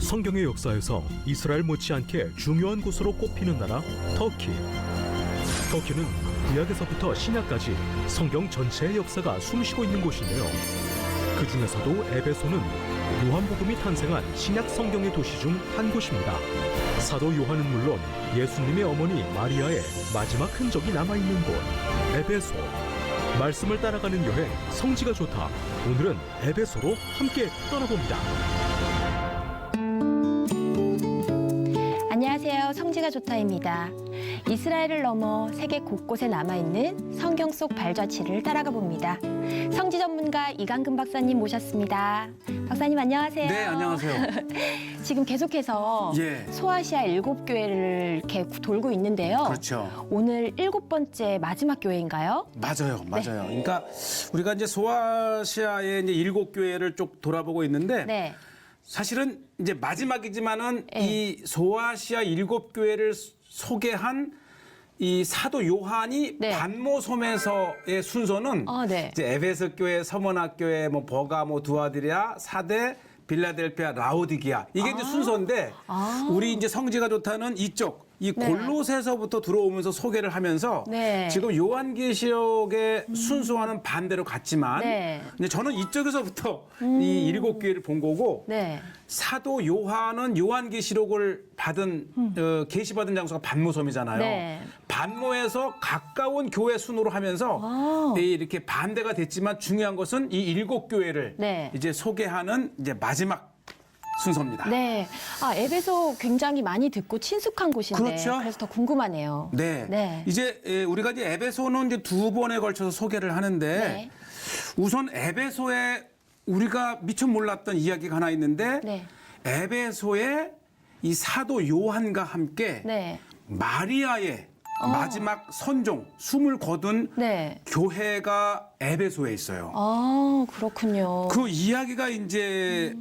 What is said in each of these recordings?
성경의 역사에서 이스라엘 못지않게 중요한 곳으로 꼽히는 나라 터키. 터키는 구약에서부터 신약까지 성경 전체의 역사가 숨쉬고 있는 곳인데요. 그 중에서도 에베소는 요한복음이 탄생한 신약 성경의 도시 중 한 곳입니다. 사도 요한은 물론 예수님의 어머니 마리아의 마지막 흔적이 남아있는 곳 에베소. 말씀을 따라가는 여행 성지가 좋다. 오늘은 에베소로 함께 떠나봅니다. 안녕하세요. 성지가 좋다입니다. 이스라엘을 넘어 세계 곳곳에 남아있는 성경 속 발자취를 따라가 봅니다. 성지 전문가 이강근 박사님 모셨습니다. 박사님 안녕하세요. 네, 안녕하세요. 지금 계속해서 소아시아 7교회를 이렇게 돌고 있는데요. 그렇죠. 오늘 7번째 마지막 교회인가요? 맞아요. 네. 그러니까 우리가 이제 소아시아의 이제 7교회를 쭉 돌아보고 있는데 네. 사실은 이제 마지막이지만은 네. 이 소아시아 7교회를 소개한 이 사도 요한이 네. 반모섬에서의 순서는 네. 이제 에베소 교회, 서머나 교회, 뭐 버가모, 두아디라, 사대, 빌라델피아, 라오디기아 이게 이제 순서인데 우리 이제 성지가 좋다는 이쪽 이 네. 골로새서부터 들어오면서 소개를 하면서 네. 지금 요한계시록의 순서와는 반대로 갔지만 네. 이제 저는 이쪽에서부터 이 7교회를 본 거고 네. 사도 요한은 요한계시록을 받은 계시받은 장소가 반모섬이잖아요. 네. 반모에서 가까운 교회 순으로 하면서 이렇게 반대가 됐지만 중요한 것은 이 7교회를 네. 이제 소개하는 이제 마지막 순서입니다. 네. 에베소 굉장히 많이 듣고 친숙한 곳인데 그렇죠. 그래서 더 궁금하네요. 네. 네. 이제 우리가 이제 에베소는 이제 2번에 걸쳐서 소개를 하는데 네. 우선 에베소에 우리가 미처 몰랐던 이야기가 하나 있는데 네. 에베소에 이 사도 요한과 함께 네. 마리아의 마지막 선종 숨을 거둔 네. 교회가 에베소에 있어요. 그렇군요. 그 이야기가 이제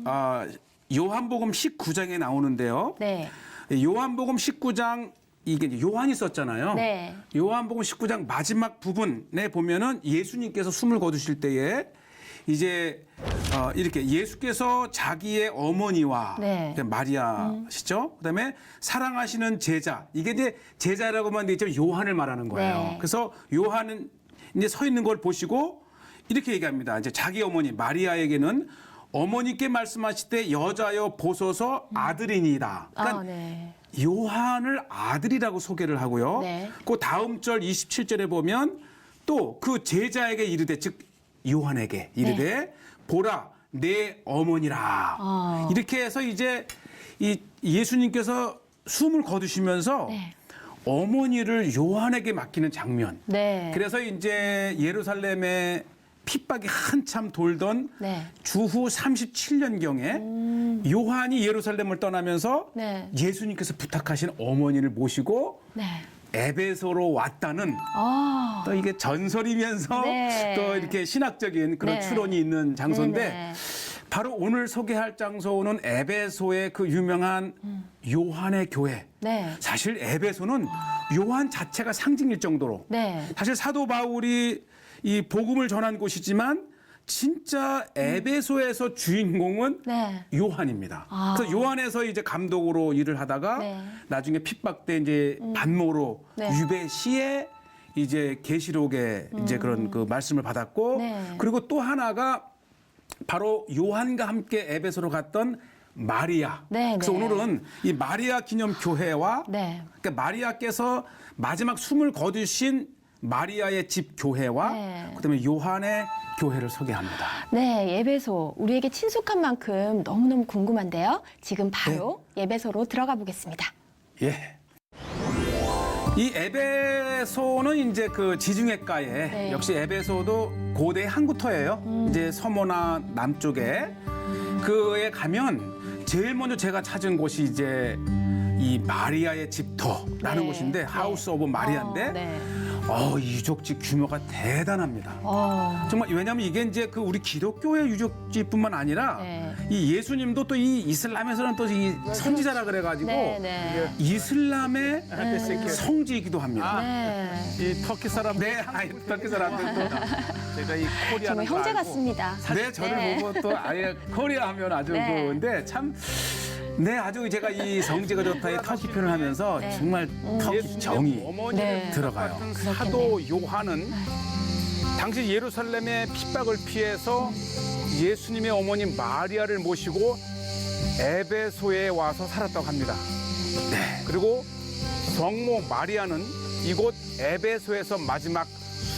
요한복음 19장에 나오는데요. 네. 요한복음 19장 이게 이제 요한이 썼잖아요. 네. 요한복음 19장 마지막 부분에 보면은 예수님께서 숨을 거두실 때에 이제 이렇게 예수께서 자기의 어머니와 네. 마리아시죠. 그다음에 사랑하시는 제자 이게 이제 제자라고만 돼 있지만 요한을 말하는 거예요. 네. 그래서 요한은 이제 서 있는 걸 보시고 이렇게 얘기합니다. 이제 자기 어머니 마리아에게는 어머니께 말씀하실 때 여자여 보소서 아들이니이다. 그러니까 네. 요한을 아들이라고 소개를 하고요. 네. 그 다음 절 27절에 보면 또 그 제자에게 이르되 즉 요한에게 이르되 보라 내 어머니라. 이렇게 해서 이제 이 예수님께서 숨을 거두시면서 네. 어머니를 요한에게 맡기는 장면. 네. 그래서 이제 예루살렘에 핍박이 한참 돌던 네. 주후 37년경에 요한이 예루살렘을 떠나면서 네. 예수님께서 부탁하신 어머니를 모시고 네. 에베소로 왔다는 또 이게 전설이면서 네. 또 이렇게 신학적인 그런 네. 추론이 있는 장소인데 네네. 바로 오늘 소개할 장소는 에베소의 그 유명한 요한의 교회. 네. 사실 에베소는 요한 자체가 상징일 정도로 네. 사실 사도 바울이 이 복음을 전한 곳이지만 진짜 에베소에서 주인공은 네. 요한입니다. 그래서 요한에서 이제 감독으로 일을 하다가 네. 나중에 핍박 때 이제 반모로 네. 유배 시에 이제 계시록에 이제 그런 그 말씀을 받았고 네. 그리고 또 하나가 바로 요한과 함께 에베소로 갔던 마리아. 네, 그래서 네. 오늘은 이 마리아 기념 교회와 네. 그러니까 마리아께서 마지막 숨을 거두신 마리아의 집 교회와 네. 그다음에 요한의 교회를 소개합니다. 네, 예배소. 우리에게 친숙한 만큼 너무너무 궁금한데요. 지금 바로 예배소로 들어가 보겠습니다. 예. 이 에베소는 이제 그 지중해가에 네. 역시 에베소도 고대 항구터예요. 이제 서머나 남쪽에 그에 가면 제일 먼저 제가 찾은 곳이 이제 이 마리아의 집터라는 네. 곳인데 네. 하우스 오브 마리아인데 네. 유적지 규모가 대단합니다. 정말 왜냐하면 이게 이제 그 우리 기독교의 유적지뿐만 아니라 네. 이 예수님도 또 이 이슬람에서는 또 이 선지자라 그래가지고 네, 네. 이슬람의 성지이기도 합니다. 네. 이 터키 사람 네, 터키 사람들도 제가 이 코리아 정말 형제 같습니다. 네, 저를 네. 보고 또 아예 코리아 하면 아주 네. 그런데 참 네, 아주 제가 이 성지가 좋다 이 터키 표현을 하면서 네. 정말 터키 정이 어머니를 네. 들어가요. 같은 사도 요한은 당시 예루살렘의 핍박을 피해서 예수님의 어머니 마리아를 모시고 에베소에 와서 살았다고 합니다. 그리고 성모 마리아는 이곳 에베소에서 마지막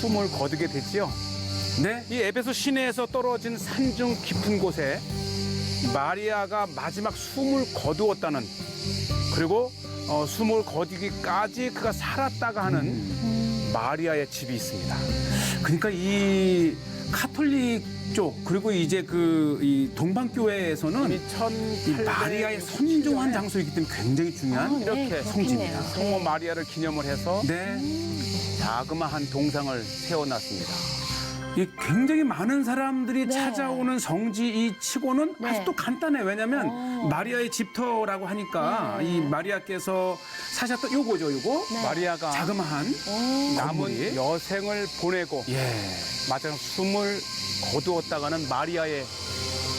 숨을 거두게 됐지요. 네, 이 에베소 시내에서 떨어진 산중 깊은 곳에 마리아가 마지막 숨을 거두었다는, 그리고 숨을 거두기까지 그가 살았다가 하는 마리아의 집이 있습니다. 그러니까 이 카톨릭 쪽 그리고 이제 이 동방교회에서는 이미 이 마리아의 선종한 장소이기 때문에 굉장히 중요한 이렇게 성지입니다. 성모 마리아를 기념을 해서 네, 자그마한 동상을 세워놨습니다. 이 굉장히 많은 사람들이 네. 찾아오는 성지 이 치고는 네. 아주 또 간단해. 왜냐하면 마리아의 집터라고 하니까 네. 이 마리아께서 사셨던 요거죠, 요거 마리아가 자그마한 남은 건물이. 여생을 보내고 예. 마지막 숨을 거두었다가는 마리아의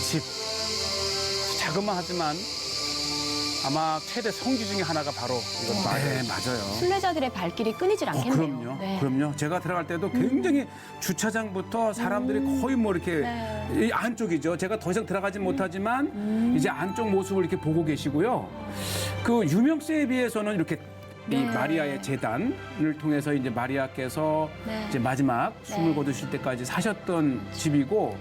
집. 자그마하지만 아마 최대 성지 중에 하나가 바로 이건 마리아의 네, 맞아요. 순례자들의 발길이 끊이질 않겠네요. 그럼요. 네. 그럼요. 제가 들어갈 때도 굉장히 주차장부터 사람들이 거의 뭐 이렇게 네. 이 안쪽이죠. 제가 더 이상 들어가진 못하지만 이제 안쪽 모습을 이렇게 보고 계시고요. 그 유명세에 비해서는 이렇게 이 네. 마리아의 재단을 통해서 이제 마리아께서 네. 이제 마지막 숨을 네. 거두실 때까지 사셨던 집이고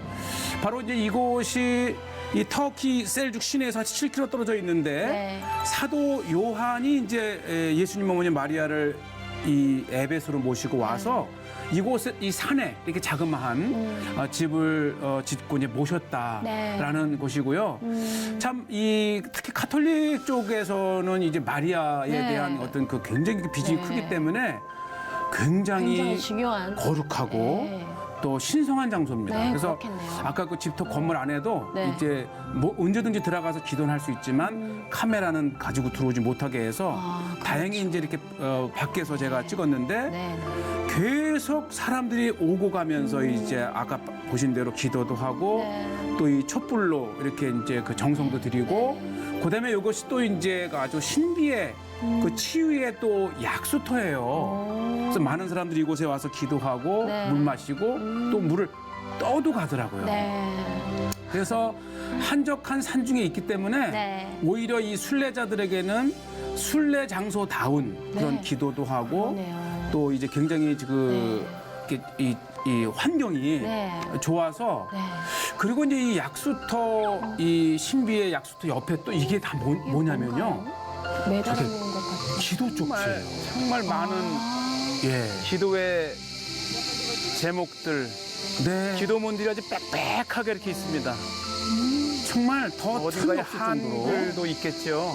바로 이제 이곳이 이 터키 셀죽 시내에서 7km 떨어져 있는데 네. 사도 요한이 이제 예수님 어머니 마리아를 이 에베소로 모시고 와서 이곳에 이 산에 이렇게 자그마한 집을 짓고 이제 모셨다라는 곳이고요. 참 이 특히 카톨릭 쪽에서는 이제 마리아에 네. 대한 어떤 그 굉장히 비중이 네. 크기 때문에 굉장히 굉장히 중요한. 거룩하고 네. 또 신성한 장소입니다. 네, 그래서 그렇겠네요. 아까 그 집터 건물 안에도 네. 이제 뭐 언제든지 들어가서 기도는 할 수 있지만 카메라는 가지고 들어오지 못하게 해서 아, 다행히 이제 이렇게 밖에서 제가 찍었는데 네. 계속 사람들이 오고 가면서 이제 아까 보신 대로 기도도 하고 네. 또 이 촛불로 이렇게 이제 그 정성도 드리고 그다음에 이것이 또 이제 아주 신비의 그 치유의 또 약수터예요. 그래서 많은 사람들이 이곳에 와서 기도하고 네. 물 마시고 또 물을 떠도 가더라고요. 네. 그래서 한적한 산중에 있기 때문에 네. 오히려 이 순례자들에게는 순례 장소다운 그런 네. 기도도 하고 그러네요. 또 이제 굉장히 이 환경이 네. 좋아서 네. 그리고 이제 이 약수터 이 신비의 약수터 옆에 또 이게 다 뭐냐면요 매달아 놓은 것 같아요. 기도 쪽지예요. 정말 많은 예. 기도의 제목들, 네. 기도문들이 아주 빽빽하게 이렇게 있습니다. 정말 더 어디가에 틀렸을 정도로. 한글도 있겠죠.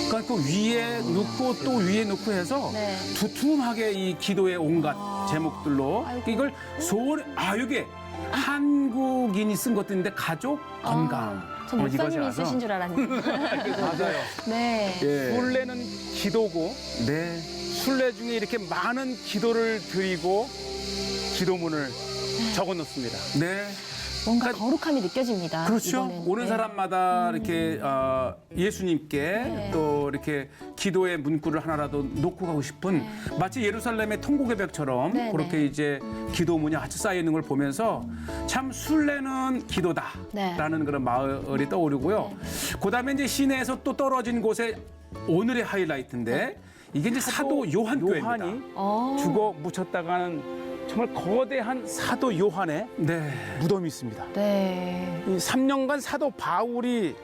그러니까 그 위에 넣고 또 위에 넣고 해서 네. 두툼하게 이 기도의 온갖 제목들로 아이고. 이걸 소원 이게 한국인이 쓴 것들인데 가족 건강 저 목사님이 있으신 줄 알았는데. 맞아요. 네. 예. 순례는 기도고 네. 순례 중에 이렇게 많은 기도를 드리고 기도문을 적어 놓습니다. 네. 뭔가 거룩함이 느껴집니다. 그렇죠. 이거는. 오는 네. 사람마다 이렇게 예수님께 네. 또 이렇게 기도의 문구를 하나라도 놓고 가고 싶은 마치 예루살렘의 통곡의 벽처럼 네, 그렇게 네. 이제 기도문이 아주 쌓여 있는 걸 보면서 참 순례는 네. 기도다라는 그런 마을이 떠오르고요. 그다음에 이제 시내에서 또 떨어진 곳에 오늘의 하이라이트인데 이게 이제 사도 요한교회입니다. 요한이 어. 죽어 묻혔다가는 정말 거대한 사도 요한의 네. 무덤이 있습니다. 네. 이 3년간 사도 바울이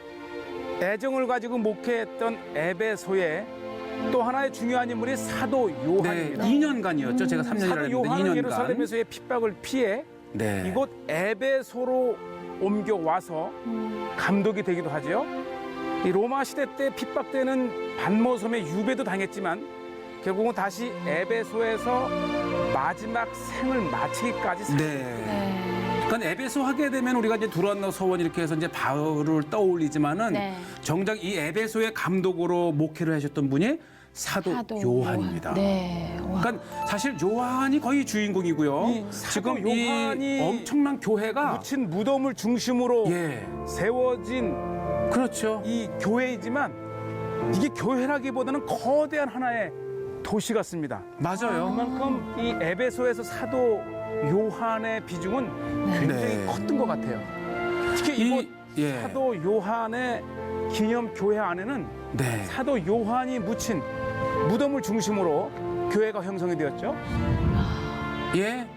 애정을 가지고 목회했던 에베소에 또 하나의 중요한 인물이 사도 네. 요한입니다. 2년간이었죠. 제가 3년이라고 사도 했는데 요한은 2년간. 예루살렘에서의 핍박을 피해 네. 이곳 에베소로 옮겨와서 감독이 되기도 하죠. 이 로마 시대 때 핍박되는 반모섬의 유배도 당했지만 결국은 다시 에베소에서 마지막 생을 마치기까지 네. 네. 그러니까 에베소 하게 되면 우리가 이제 두란노 서원 이렇게 해서 이제 바울을 떠올리지만은 네. 정작 이 에베소의 감독으로 목회를 하셨던 분이 사도 요한입니다. 네. 와. 그러니까 사실 요한이 거의 주인공이고요. 이 사도 지금 요한이 이 엄청난 교회가 묻힌 무덤을 중심으로 예. 세워진 그렇죠. 이 교회이지만 이게 교회라기보다는 거대한 하나의 도시 같습니다. 맞아요. 그만큼 이 에베소에서 사도 요한의 비중은 굉장히 네. 컸던 것 같아요. 특히 이곳 예. 사도 요한의 기념 교회 안에는 네. 사도 요한이 묻힌 무덤을 중심으로 교회가 형성이 되었죠. 예.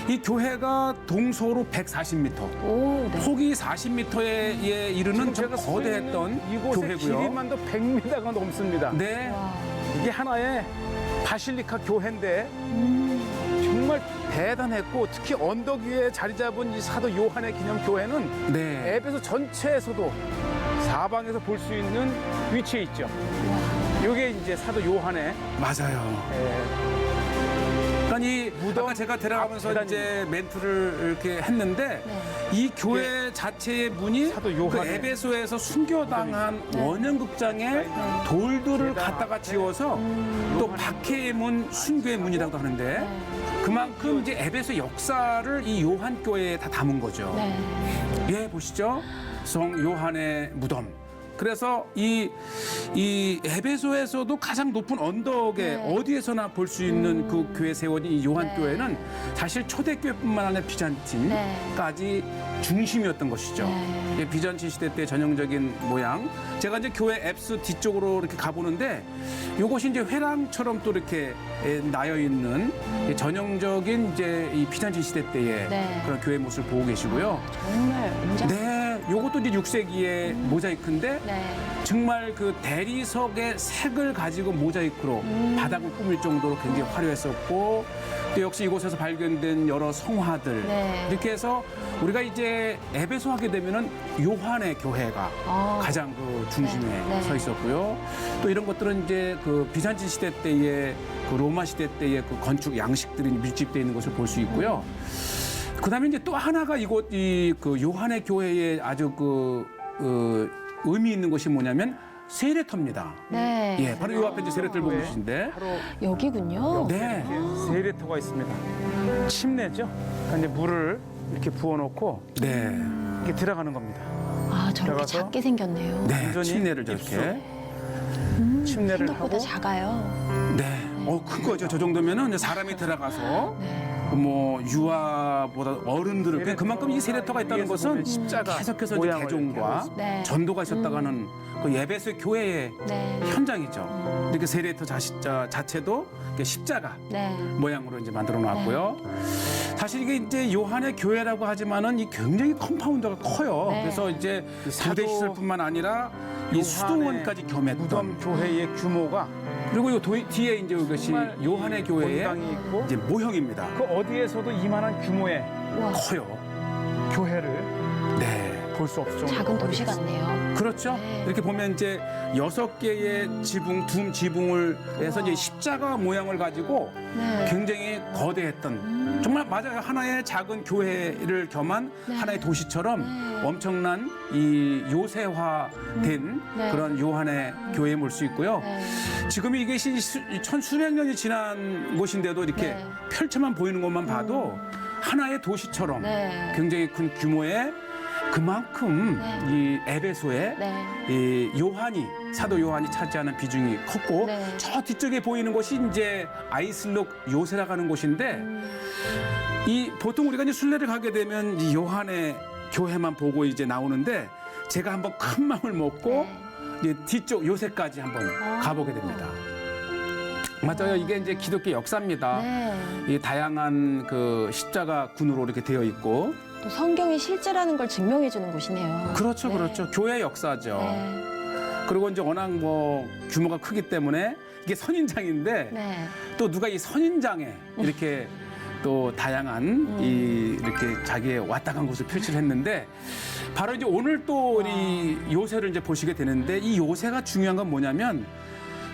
이 교회가 동서로 140m, 오, 네. 폭이 40m에 이르는 좀 거대했던 이곳의 교회고요. 길이만도 100m가 넘습니다. 네. 와. 이게 하나의 바실리카 교회인데 정말 대단했고, 특히 언덕 위에 자리 잡은 이 사도 요한의 기념 교회는 네. 에베소 전체에서도 사방에서 볼 수 있는 위치에 있죠. 이게 이제 사도 요한의 맞아요. 그러니까 이 아까 제가 들어가면서 앞 이제 멘트를 이렇게 했는데 네. 이 교회 자체의 문이 사도 그 요한의 에베소에서 숨겨당한 원형극장에 돌들을 갖다가 지어서 또 박해의 문, 순교의 문이라고 하는데 그만큼 이제 에베소 역사를 이 요한 교회에 다 담은 거죠. 네. 예, 보시죠. 성 요한의 무덤. 그래서 이 에베소에서도 가장 높은 언덕에 네. 어디에서나 볼 수 있는 그 교회 세워진 이 요한 네. 교회는 사실 초대교회뿐만 아니라 비잔틴까지 중심이었던 것이죠. 네. 이게 비잔틴 시대 때 전형적인 모양. 제가 이제 교회 앱스 뒤쪽으로 이렇게 가보는데 이것이 이제 회랑처럼 또 이렇게 나여 있는 전형적인 이제 이 비잔틴 시대 때의 네. 그런 교회 모습을 보고 계시고요. 정말 웅장. 네, 요것도 이제 6세기의 모자이크인데 네. 정말 그 대리석의 색을 가지고 모자이크로 바닥을 꾸밀 정도로 굉장히 화려했었고 또 역시 이곳에서 발견된 여러 성화들 네. 이렇게 해서 우리가 이제 에베소 하게 되면은 요한의 교회가 가장 그 중심에 네, 네. 서 있었고요. 또 이런 것들은 이제 그 비잔틴 시대 때의 그 로마 시대 때의 그 건축 양식들이 밀집되어 있는 것을 볼 수 있고요. 그다음에 이제 또 하나가 이곳 이 그 요한의 교회에 아주 의미 있는 것이 뭐냐면 세례터입니다. 네. 예, 바로 요 앞에 이제 세례터를 보고 계신데. 바로 여기군요. 네. 이렇게 세례터가 있습니다. 침례죠. 그러니까 이제 물을 이렇게 부어놓고 네. 이렇게 들어가는 겁니다. 아, 저렇게 들어가서? 작게 생겼네요. 네. 완전히 침례를 입수. 저렇게. 침례를 생각보다 하고 작아요. 네. 큰 거죠. 저 정도면은 이제 사람이 들어가서 네. 뭐 유아보다 어른들을 그만큼 이 세례터가 있다는 위에서 것은 보면 십자가 계속해서 이제 모양을 개종과 네. 전도가 있었다가는 그 예배소 교회의 네. 현장이죠. 이렇게 세례터 자체도 이렇게 십자가 네. 모양으로 이제 만들어 놨고요. 사실 이게 이제 요한의 교회라고 하지만은 이 굉장히 컴파운드가 커요. 네. 그래서 이제 부대 사도 시설뿐만 아니라 이 수도원까지 겸했던. 무덤 교회의 규모가 그리고 이 뒤에 이제 이것이 정말 요한의 교회의 본당이 있고 이제 모형입니다. 그 어디에서도 이만한 규모의 와, 커요. 교회를 네. 볼 수 없을 정도로 작은 도시 어디겠어요. 같네요. 그렇죠. 네. 이렇게 보면 이제 6개의 지붕, 둠 지붕을 해서 이제 십자가 모양을 가지고 네. 굉장히 거대했던 정말 맞아요. 하나의 작은 교회를 겸한 네. 하나의 도시처럼 네. 엄청난 이 요새화된 네. 그런 요한의 교회에 볼 수 있고요. 네. 지금 이게 천수백 년이 지난 곳인데도 이렇게 네. 펼쳐만 보이는 것만 봐도 하나의 도시처럼 네. 굉장히 큰 규모의 그만큼 네. 이 에베소에 네. 이 요한이 사도 요한이 차지하는 비중이 컸고 네. 저 뒤쪽에 보이는 곳이 이제 아이슬록 요새라고 하는 곳인데 이 보통 우리가 이제 순례를 가게 되면 이 요한의 교회만 보고 이제 나오는데 제가 한번 큰 마음을 먹고 이제 뒤쪽 요새까지 한번 가보게 됩니다. 맞아요. 이게 이제 기독교 역사입니다. 네. 이 다양한 그 십자가 군으로 이렇게 되어 있고 또 성경이 실제라는 걸 증명해 주는 곳이네요. 그렇죠, 네. 그렇죠. 교회 역사죠. 네. 그리고 이제 워낙 뭐 규모가 크기 때문에 이게 선인장인데 네. 또 누가 이 선인장에 이렇게 또 다양한 이 이렇게 자기의 왔다 간 곳을 표시를 했는데 바로 이제 오늘 또 우리 요새를 이제 보시게 되는데 이 요새가 중요한 건 뭐냐면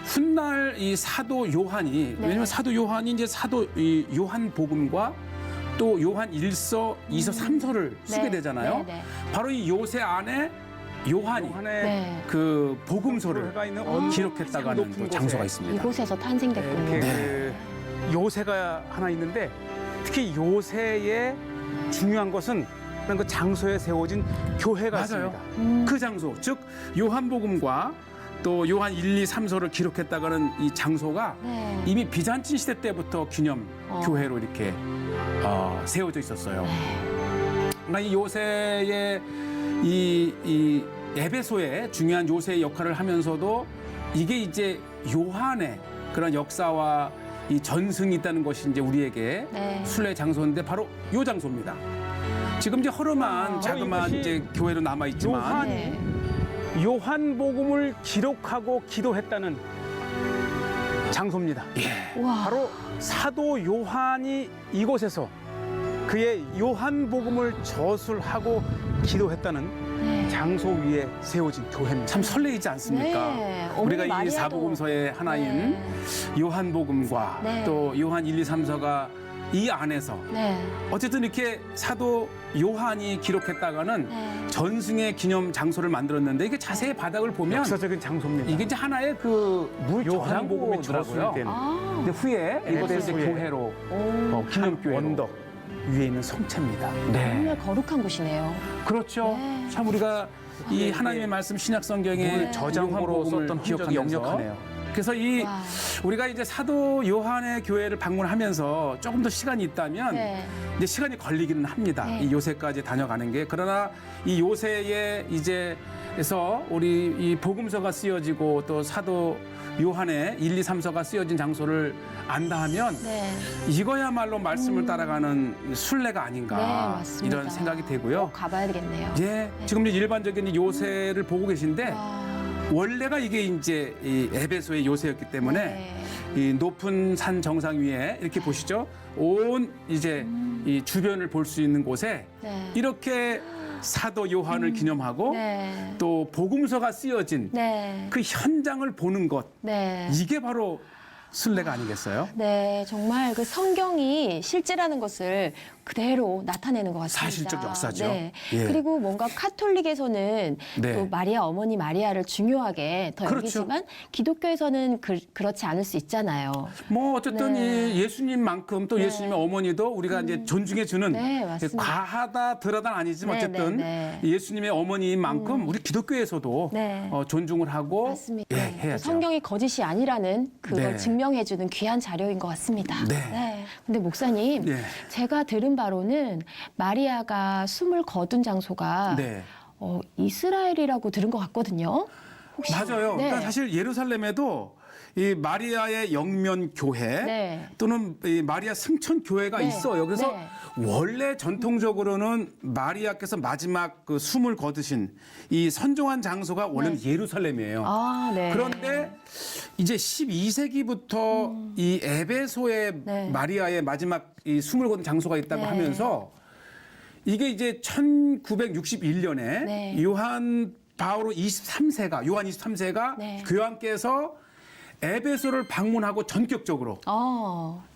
훗날 이 사도 요한이 왜냐면 사도 요한이 이제 사도 이 요한 복음과 또 요한 1서, 2서, 3서를 쓰게 되잖아요. 네. 네. 바로 이 요새 안에 요한이 요한의 네. 그 복음서를 교회가 있는 기록했다고 하는 또 장소가 있습니다. 이곳에서 탄생됐군요. 이렇게 네. 그 요새가 하나 있는데 특히 요새의 중요한 것은 그 장소에 세워진 교회가 맞아요. 있습니다. 그 장소, 즉 요한복음과 또 요한 1, 2, 3서를 기록했다가는 이 장소가 네. 이미 비잔틴 시대 때부터 기념 교회로 이렇게 세워져 있었어요. 그러니까 이 요새의 이 에베소의 중요한 요새의 역할을 하면서도 이게 이제 요한의 그런 역사와 이 전승이 있다는 것이 이제 우리에게 네. 순례 장소인데 바로 요 장소입니다. 지금 이제 허름한 자그마한 이것이 이제 교회로 남아 있지만 요한 네. 요한복음을 기록하고 기도했다는 장소입니다. 와. 바로 사도 요한이 이곳에서 그의 요한복음을 저술하고 기도했다는 네. 장소 위에 세워진 교회입니다. 참 설레이지 않습니까? 네. 어머니 우리가 이 마리아도. 사복음서의 하나인 네. 요한복음과 네. 또 요한 1, 2, 3서가 이 안에서 네. 어쨌든 이렇게 사도 요한이 기록했다가는 네. 전승의 기념 장소를 만들었는데 이게 자세히 바닥을 보면 역사적인 장소입니다. 이게 이제 하나의 그 요한복음이 저술된 저술된 아. 근데 후에 이것을 이제 에베소의 교회로 오. 기념교회로 언덕 위에 있는 성체입니다. 정말 거룩한 곳이네요. 그렇죠. 네. 참 우리가 이 네. 하나님의 말씀 신약 성경에 오늘 저장고로 썼던 흔적이 역력하네요. 그래서 이 와. 우리가 이제 사도 요한의 교회를 방문하면서 조금 더 시간이 있다면 네. 이제 시간이 걸리기는 합니다. 네. 이 요새까지 다녀가는 게 그러나 이 요새에 이제에서 우리 이 복음서가 쓰여지고 또 사도 요한의 1, 2, 3서가 쓰여진 장소를 안다 하면 네. 이거야말로 말씀을 따라가는 순례가 아닌가 네, 맞습니다. 이런 생각이 되고요. 꼭 가봐야 되겠네요. 예, 지금 이제 일반적인 이 요새를 보고 계신데 와. 원래가 이게 이제 이 에베소의 요새였기 때문에 네. 이 높은 산 정상 위에 이렇게 보시죠. 온 이제 이 주변을 볼 수 있는 곳에 네. 이렇게 사도 요한을 기념하고 네. 또 복음서가 쓰여진 네. 그 현장을 보는 것 네. 이게 바로 순례가 아니겠어요? 네, 정말 그 성경이 실제라는 것을 그대로 나타내는 것 같습니다. 사실적 역사죠. 네. 예. 그리고 뭔가 카톨릭에서는 네. 또 마리아 어머니 마리아를 중요하게 더 그렇죠. 여기지만 기독교에서는 그렇지 않을 수 있잖아요. 뭐 어쨌든 네. 이 예수님만큼 또 네. 예수님의 어머니도 우리가 이제 존중해 주는 네, 맞습니다. 과하다 덜하다 아니지만 네, 어쨌든 네, 예수님의 어머니인 만큼 우리 기독교에서도 네. 존중을 하고 맞습니다. 예, 또 해야죠. 성경이 거짓이 아니라는 그걸 네. 증명해주는 귀한 자료인 것 같습니다. 네. 근데 목사님, 네. 제가 들은 바로는 마리아가 숨을 거둔 장소가 네. 이스라엘이라고 들은 것 같거든요. 혹시- 맞아요. 네. 그러니까 사실 예루살렘에도 이 마리아의 영면 교회 네. 또는 이 마리아 승천 교회가 네. 있어요. 그래서 네. 원래 전통적으로는 마리아께서 마지막 그 숨을 거두신 이 선종한 장소가 원래는 예루살렘이에요. 아, 네. 그런데 이제 12세기부터 이 에베소에 네. 마리아의 마지막 이 숨을 거둔 장소가 있다고 네. 하면서 이게 이제 1961년에 네. 요한 바오로 23세가 요한 23세가 네. 교황께서 에베소를 방문하고 전격적으로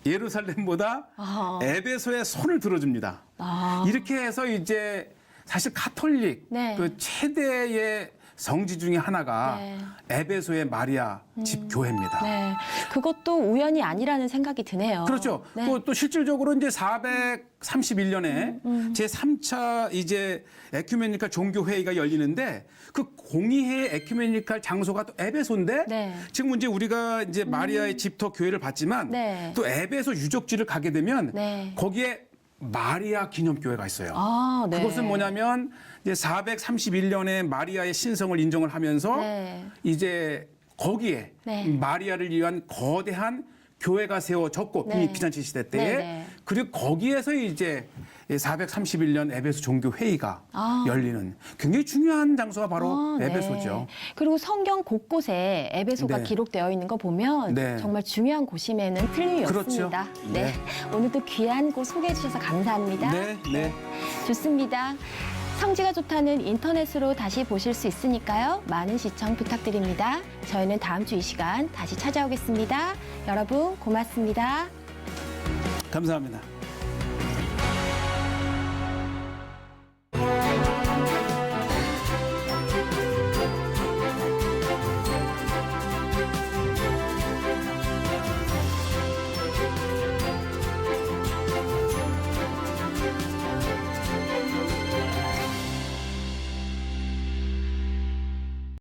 예루살렘보다 아. 에베소에 손을 들어줍니다. 아. 이렇게 해서 이제 사실 가톨릭 네. 그 최대의 성지 중에 하나가 네. 에베소의 마리아 집교회입니다. 네. 그것도 우연이 아니라는 생각이 드네요. 그렇죠. 네. 또 실질적으로 이제 431년에 제 3차 이제 에큐메니칼 종교회의가 열리는데 그 공의회의 에큐메니칼 장소가 또 에베소인데 네. 지금 이제 우리가 이제 마리아의 집터 교회를 봤지만 네. 또 에베소 유적지를 가게 되면 네. 거기에 마리아 기념교회가 있어요. 아, 네. 그것은 뭐냐면 이제 431년에 마리아의 신성을 인정을 하면서 네. 이제 거기에 네. 마리아를 위한 거대한 교회가 세워졌고 네. 비잔틴 시대 때에 네, 네. 그리고 거기에서 이제 431년 에베소 종교 회의가 아. 열리는 굉장히 중요한 장소가 바로 아, 네. 에베소죠. 그리고 성경 곳곳에 에베소가 네. 기록되어 있는 거 보면 네. 정말 중요한 곳임에는 틀림이 그렇죠. 없습니다. 네. 네. 오늘도 귀한 곳 소개해 주셔서 감사합니다. 네, 네. 좋습니다. 성지가 좋다는 인터넷으로 다시 보실 수 있으니까요. 많은 시청 부탁드립니다. 저희는 다음 주 이 시간 다시 찾아오겠습니다. 여러분 고맙습니다. 감사합니다.